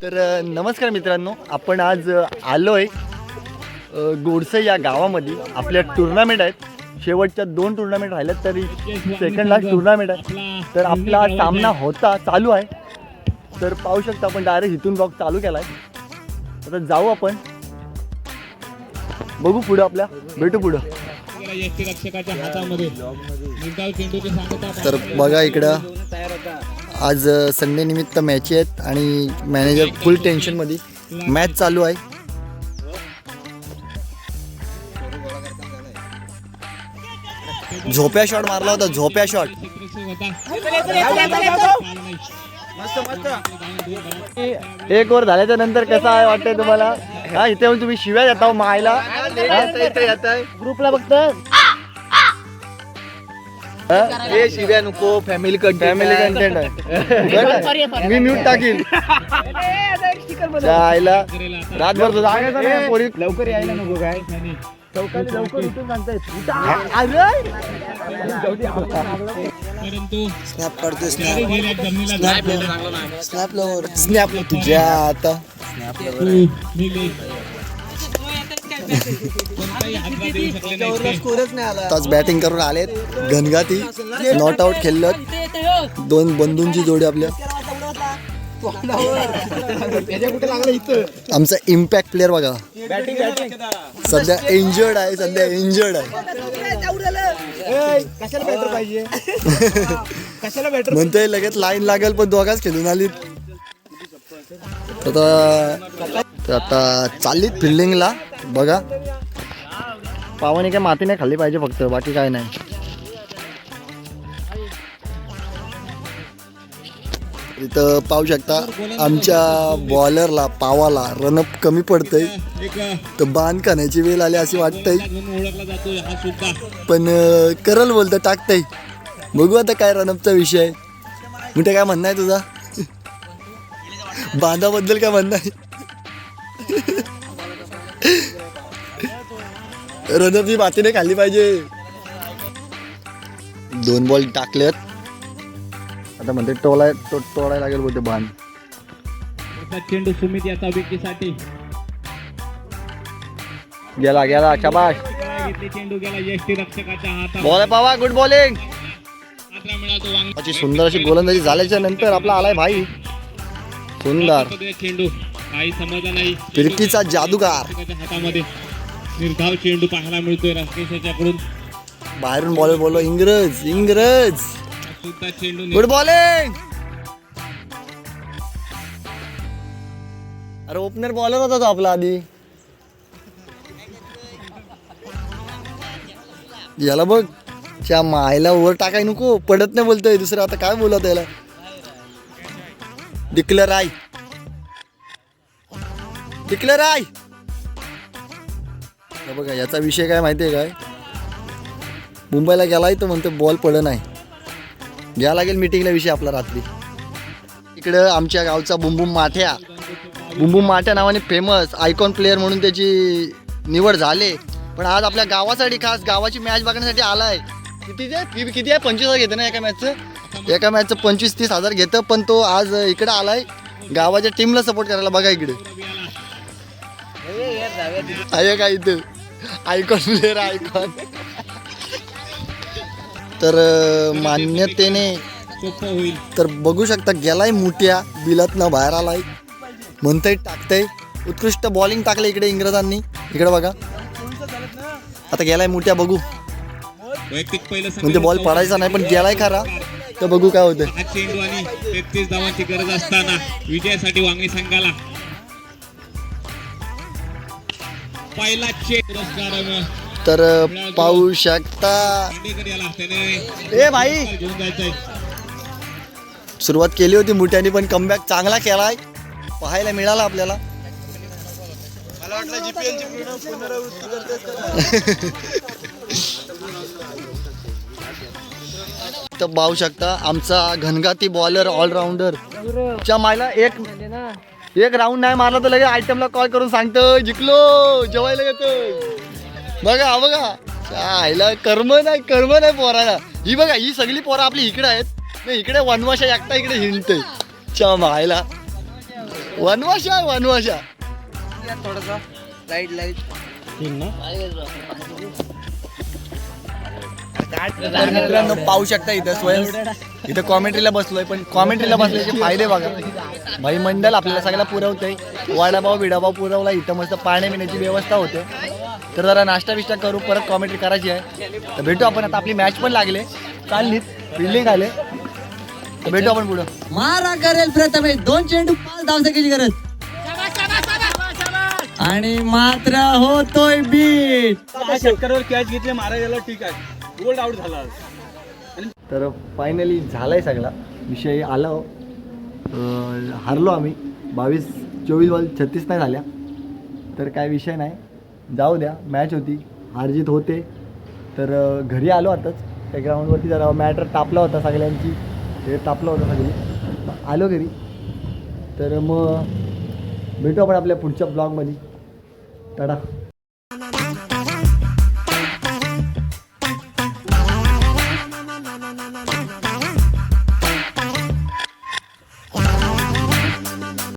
तर नमस्कार मित्रांनो, आपण आज आलोय गोडसे या गावामध्ये. आपल्या टुर्नामेंट आहेत, शेवटच्या 2 टुर्नामेंट राहिल्यात तरी सेकंड लास्ट टुर्नामेंट आहे. तर आपला सामना चालू आहे. तर पाहू शकता आपण डायरेक्ट इथून ब्लॉग चालू केला आहे. आता जाऊ आपण, बघू पुढं, आपल्या भेटू पुढं. तर बघा इकडं आज संडे निमित्त मॅच आहेत आणि मॅनेजर फुल टेन्शनमध्ये. मॅच चालू आहे. झोप्या शॉट मारला होता, झोप्या शॉट. एक ओव्हर झाल्याच्या नंतर कसं आहे वाटतंय तुम्हाला? हा, इथे येऊन तुम्ही शिव्या देता मायला. ग्रुपला बघता हे शिव्या नको, फॅमिली कंटेंट आहे. मी म्यूट टाकील. आईला रातभर पोरी लवकर यायला नको काय. लवकर उठून सांगतायत. स्नॅप काढतोय, स्नॅप तुझ्या आता. आताच बॅटिंग करून आलेत घनघाती. नॉट आउट खेळलं 2 बंधूंची जोडी आपल्या. आमचा इम्पॅक्ट प्लेअर बघा, सध्या इंजर्ड आहे. म्हणतोय लगेच लाईन लागेल, पण दोघाच खेळून आलीत. आता चाललीत फिल्डिंगला. बघा पावाने काय माती नाही खाल्ली पाहिजे फक्त, बाकी काय नाही. इथं पाहू शकता आमच्या बॉलरला पावाला रनअप कमी पडतंय, तर बांध खाण्याची वेळ आली अशी वाटतंय. पण करल बोलतं, टाकतंय. बघू आता काय रनअपचा विषय. मोठे काय म्हणणं आहे तुझा? बांधाबद्दल काय म्हणणं आहे? रनअपची माती नाही खाल्ली पाहिजे. 2 बॉल टाकलेत. आता म्हणते तोडायला लागेल बोलते बांध. चेंडू सुमित याचा विकेटसाठी गेला शाबाश. चेंडू गेला यष्टी रक्षकाच्या हातात. बॉल पावा, गुड बॉलिंग. मात्र मिळाला तो वांग. सुंदर अशी गोलंदाजी झाल्याच्या नंतर आपला आलाय भाई. सुंदर चेंडू काही समजला नाही. फिरकीचा जादूगार. हातामध्ये निर्धाव चेंडू पाहायला मिळतोय राकेशच्याकडून. बाहेरून बॉलर बोललो इंग्रज. सुद्धा चेंडू गुड बॉलिंग. अरे ओपनर बॉलर होता तो आपला आधी. याला बघ, त्या मायला वर टाकाय नको, पडत नाही बोलतोय दुसरं. आता काय बोलत याला? डिक्लेअर आहे. बघा याचा विषय काय माहितीये काय? मुंबईला गेलाय तर म्हणतो बॉल पड नाही. घ्या लागेल मीटिंगला विषय आपला रात्री. इकडं आमच्या गावचा बुमबुम माठ्या नावाने फेमस आयकॉन प्लेअर म्हणून त्याची निवड झाले. पण आज आपल्या गावासाठी, खास गावाची मॅच बघण्यासाठी आलाय. किती आहे 25,000 घेतं ना एका मॅचचं 25-30 हजार घेतं. पण तो आज इकडं आलाय गावाच्या टीमला सपोर्ट करायला. बघा इकडे आहे का इथं आयकॉन प्लेअर आयकॉन. तर मान्यतेने तर बघू शकता गेलाय मोठ्या बिलातनं बाहेर आलाय. म्हणतंय टाकतंय. उत्कृष्ट बॉलिंग टाकलं इकडे इंग्रजांनी. इकडे बघा आता गेलाय मोठ्या. बघू म्हणजे बॉल पडायचा नाही, पण गेलाय खरा. तर बघू काय होतं. चेंडू आणि 33 धावांची गरज असताना विजयासाठी वांगणी संघाला पहिला पुरस्कार. तर पाहू शकता ए भाई, सुरुवात केली होती मोठ्याने, पण कमबॅक चांगला केलाय पाहायला मिळाला आपल्याला. मला वाटलं जीपीएलची पुनरावृत्ती करते. तर पाहू शकता आमचा घनघाती बॉलर ऑलराऊंडर च्या मायला एक राऊंड नाही मारला तर लगेच आयटमला कॉल करून सांगतो जिंकलो, जेवायला येतो. बघा आईला कर्म नाही पोराला. ही बघा, ही सगळी पोरं आपली इकडे आहेत. नाही इकडे वनवाशा एकटा इकडे हिंडते. च्या मायला वनवाशा वनवाशा. थोडासा लाईट लाईट. तर मित्रांनो पाहू शकता इथं स्वयं इथं कॉमेंट्रीला बसलोय, पण कॉमेंट्रीला बसल्याचे फायदे बघा. भाई मंडळ आपल्याला सगळ्याला पुरवतंय. वडापाव बिडापाव पुरवला, इथं मस्त पाणी पिण्याची व्यवस्था होते. तर जरा नाश्ता बिष्टा करू, परत कॉमेंट्री करायची आहे. तर भेटू आपण. आता आपली मॅच पण लागले, चाललीत फिल्डिंग आले. तर भेटू आपण पुढं. मारा करेल प्रथमेश 2 चेंडू 5 धावसंख्येची गरज आणि मात्र होतोय बीट. शेतकऱ्यावर कॅच घेतले मारायला ठीक आहे. गोल्ड आउट झाला. तर फायनली झालाय सगळा विषय आला. हारलो आम्ही 22-24 बॉल 36 नाही झाल्या. तर काय विषय नाही, जाऊ द्या. मॅच होती, हारजीत होते. तर घरी आलो आताच. त्या ग्राउंडवरती जरा मॅटर तापला होता सगळ्यांची, हे तापलं होतं सगळी. आलो घरी. तर मग भेटू आपण आपल्या पुढच्या ब्लॉगमध्ये. टाटा.